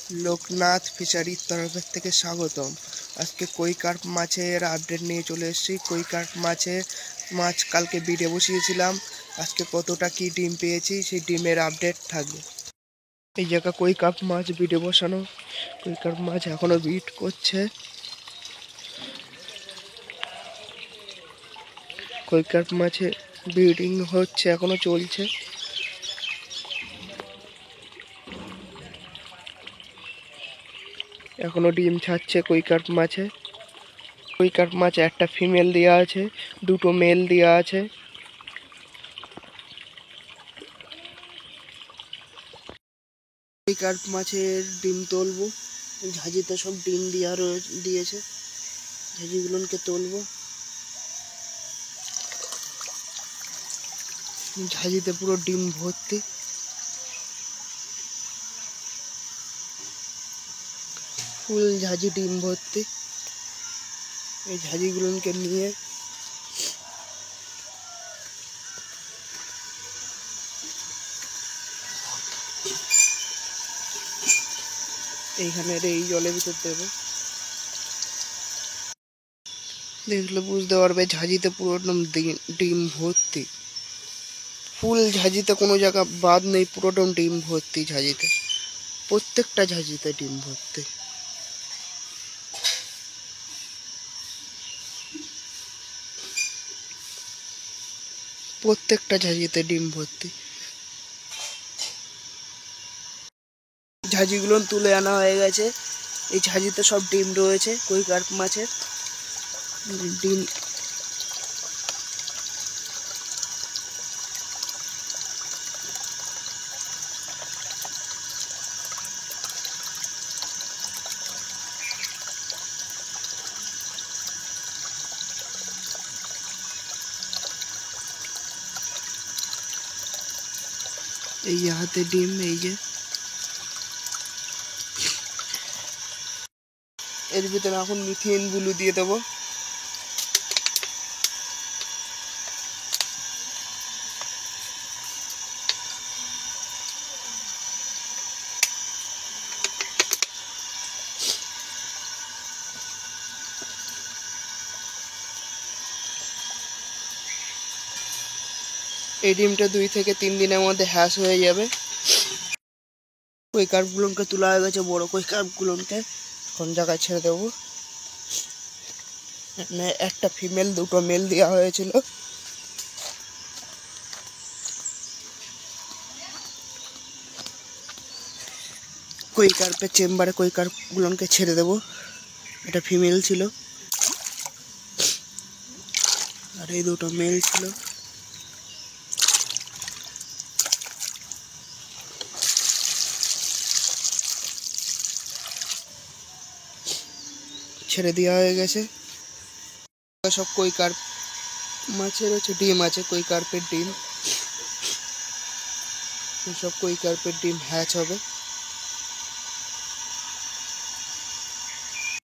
লোকনাথ ফিশারির তরফের থেকে স্বাগতম। আজকে কই কার্প মাছের আপডেট নিয়ে চলে এসেছি। কই কার্প মাছ কালকে বিডে বসিয়েছিলাম, আজকে কতটা কি ডিম পেয়েছি সেই ডিমের আপডেট থাকবে। এই জায়গা কই কার্প মাছ বিডে বসানো, কই কার্প মাছ এখনো বিট করছে। কই কার্প মাছে ব্রিডিং হচ্ছে, এখনো চলছে। এখনো ডিম ছাড়ছে কই কার্প মাছে। কই কার্প মাছে একটা ফিমেল দেওয়া আছে, দুটো মেল দেওয়া আছে। কই কার্প মাছের ডিম তুলবো, ঝাঁঝিতে সব ডিম দিয়েছে, ঝাঁঝিগুলোকে তুলবো। ঝাঁঝিতে পুরো ডিম ভর্তি, ফুল ঝাঁঝি ডিম ভর্তি। এই ঝাঁঝিগুলোকে নিয়ে এইখানের এই জলের ভিতর দেবো, দেখলে বুঝতে পারবে ঝাঁঝিতে পুরো একদম ডিম ভর্তি। ফুল ঝাঁঝিতে কোনো জায়গা বাদ নেই, পুরোদম ডিম ভর্তি ঝাঁঝিতে, প্রত্যেকটা ঝাঁঝিতে ডিম ভর্তি। প্রত্যেকটা ঝাঁঝিতে ডিম ভর্তি। ঝাঁঝিগুলো তুলে আনা হয়ে গেছে। এই ঝাঁঝিতে সব ডিম রয়েছে কই কার্প মাছের ডিম। এই যে হাতে ডিম, এই যে এর ভিতরে এখন মিথেন ব্লু দিয়ে দেবো। এই ডিমটা 2 থেকে 3 দিনের মধ্যে হ্যাশ হয়ে যাবে। কই কার্পগুলোকে তোলা হয়ে গেছে, বড় কই কার্পগুলোকে কোন জায়গায় ছেড়ে দেবো। একটা ফিমেল, দুটো মেল দেওয়া হয়েছিল। কই কার্পের চেম্বারে কই কার্পগুলোকে ছেড়ে দেবো। এটা ফিমেল ছিল আর এই দুটো মেল ছিল। ছেড়ে দেওয়া হয়ে গেছে। সব কই কার্প মাছের হচ্ছে ডিম আছে, কই কার্পের ডিম। সব কই কার্পের ডিম হ্যাচ হবে।